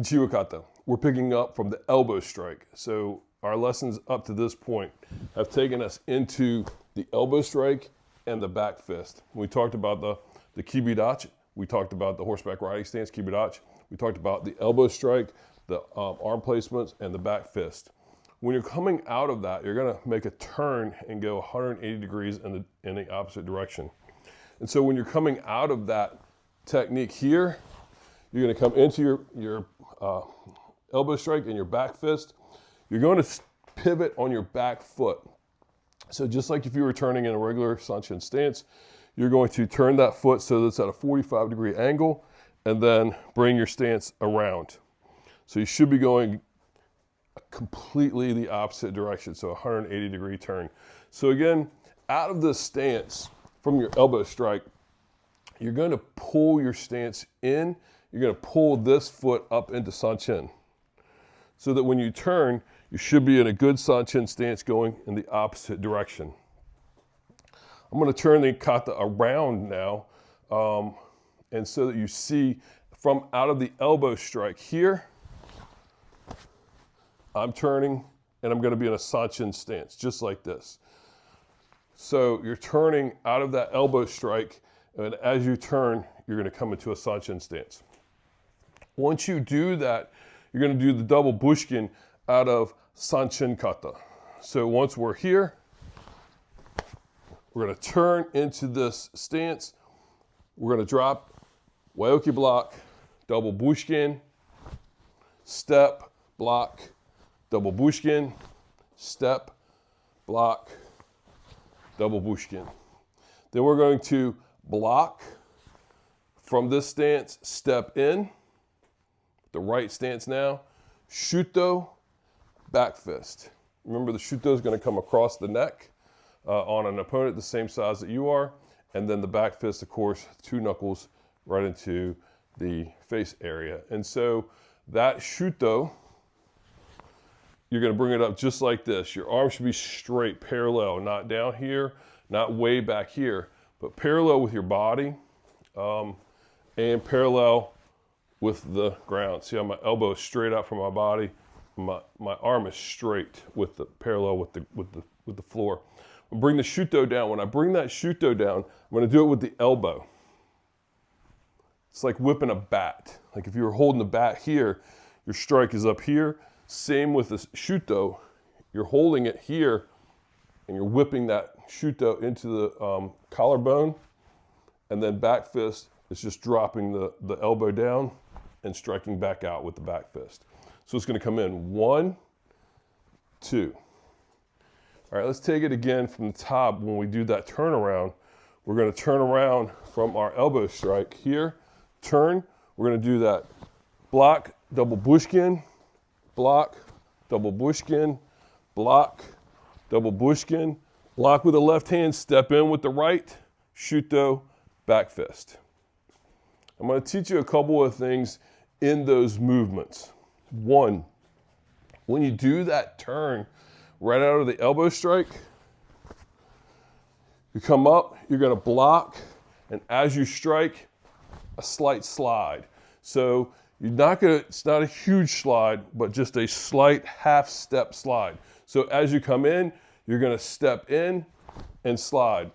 Kanshiwa Kata. We're picking up from the elbow strike. So our lessons up to this point have taken us into the elbow strike and the back fist. We talked about the kibidachi. We talked about the horseback riding stance, kibidachi. We talked about the elbow strike, the arm placements, and the back fist. When you're coming out of that, you're gonna make a turn and go 180 degrees in the opposite direction. And so when you're coming out of that technique here, you're gonna come into your elbow strike and your back fist. You're going to pivot on your back foot. So just like if you were turning in a regular Sanchin stance, you're going to turn that foot so that it's at a 45-degree angle and then bring your stance around. So you should be going completely the opposite direction, so 180-degree turn. So again, out of this stance from your elbow strike, you're going to pull your stance in. You're going to pull this foot up into Sanchin, so that when you turn, you should be in a good Sanchin stance going in the opposite direction. I'm going to turn the kata around now, and so that you see from out of the elbow strike here, I'm turning and I'm going to be in a Sanchin stance, just like this. So you're turning out of that elbow strike, and as you turn, you're going to come into a Sanchin stance. Once you do that, you're going to do the double bushkin out of Sanchin Kata. So once we're here, we're going to turn into this stance. We're going to drop Waioki block, double bushkin, step, block, double bushkin, step, block, double bushkin. Then we're going to block from this stance, step in, the right stance now, shuto, back fist. Remember, the shuto is going to come across the neck on an opponent the same size that you are, and then the back fist, of course, 2 knuckles right into the face area. And so that shuto, you're going to bring it up just like this. Your arm should be straight, parallel, not down here, not way back here, but parallel with your body and parallel with the ground. See how my elbow is straight out from my body. My arm is straight with the parallel with the floor. I'll bring the shuto down. When I bring that shuto down, I'm going to do it with the elbow. It's like whipping a bat. Like if you were holding the bat here, your strike is up here. Same with the shuto. You're holding it here, and you're whipping that shuto into the collarbone, and then back fist is just dropping the elbow down and striking back out with the back fist. So it's going to come in 1, 2. All right, let's take it again from the top. When we do that turnaround, we're going to turn around from our elbow strike here, turn. We're going to do that block, double bushkin, block, double bushkin, block, double bushkin, block with the left hand, step in with the right, shuto, back fist. I'm going to teach you a couple of things in those movements. One, when you do that turn right out of the elbow strike, you come up, you're going to block, and as you strike, a slight slide. So you're not going to, it's not a huge slide, but just a slight half step slide. So as you come in, you're going to step in and slide.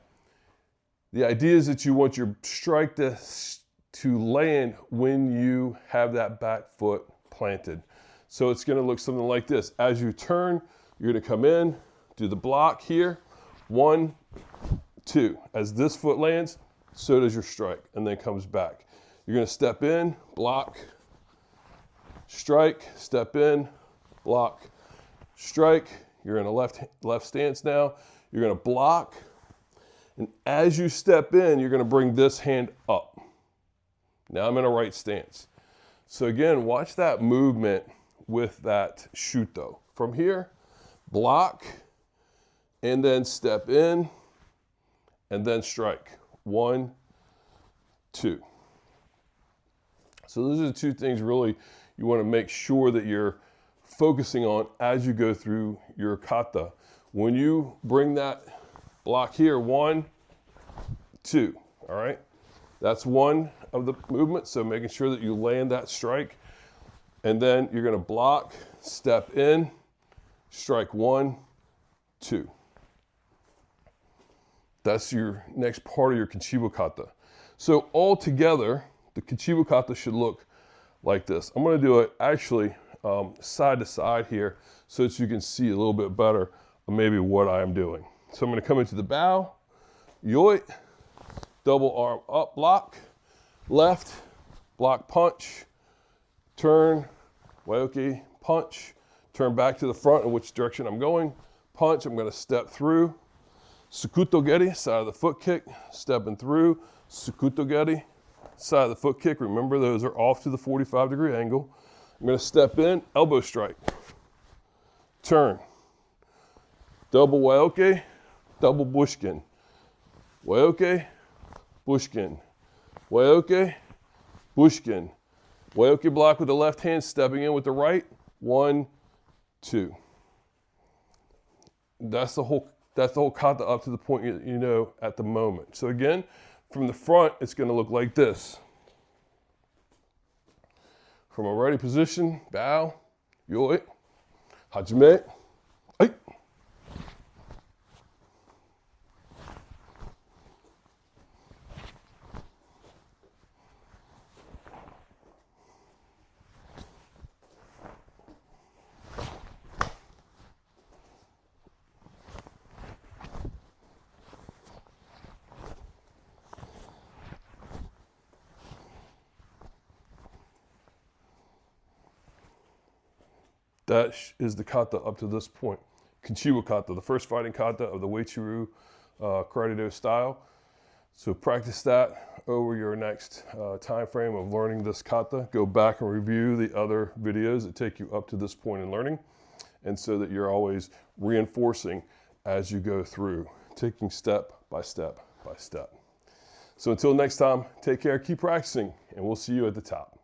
The idea is that you want your strike to land when you have that back foot planted. So it's going to look something like this. As you turn, you're going to come in, do the block here, 1, 2. As this foot lands, so does your strike, and then comes back. You're going to step in, block, strike, step in, block, strike. You're in a left stance now. You're going to block, and as you step in, you're going to bring this hand up. Now I'm in a right stance. So again, watch that movement with that shuto. From here, block, and then step in, and then strike. 1, 2. So those are the 2 things really you want to make sure that you're focusing on as you go through your kata. When you bring that block here, 1, 2, all right? That's one of the movements, so making sure that you land that strike. And then you're gonna block, step in, strike 1, 2. That's your next part of your Kanshiwa Kata. So all together, the Kanshiwa Kata should look like this. I'm gonna do it actually side to side here so that you can see a little bit better of maybe what I am doing. So I'm gonna come into the bow, yoi, double arm up, block, left, block, punch, turn, waioki, punch, turn back to the front in which direction I'm going, punch, I'm gonna step through, Sukuto geri, side of the foot kick, stepping through, Sukuto geri, side of the foot kick. Remember, those are off to the 45-degree angle. I'm gonna step in, elbow strike, turn, double waioki, double bushkin, waioki, bushkin, waioki, bushkin, waioki block with the left hand, stepping in with the right, 1, 2. That's the whole kata up to the point you know at the moment. So again, from the front, it's going to look like this. From a ready position, bow, yoi, hajime, ai. That is the kata up to this point. Kanshiwa Kata, the first fighting kata of the Uechi Ryu Karate Do style. So practice that over your next time frame of learning this kata. Go back and review the other videos that take you up to this point in learning, and so that you're always reinforcing as you go through, taking step by step by step. So until next time, take care, keep practicing, and we'll see you at the top.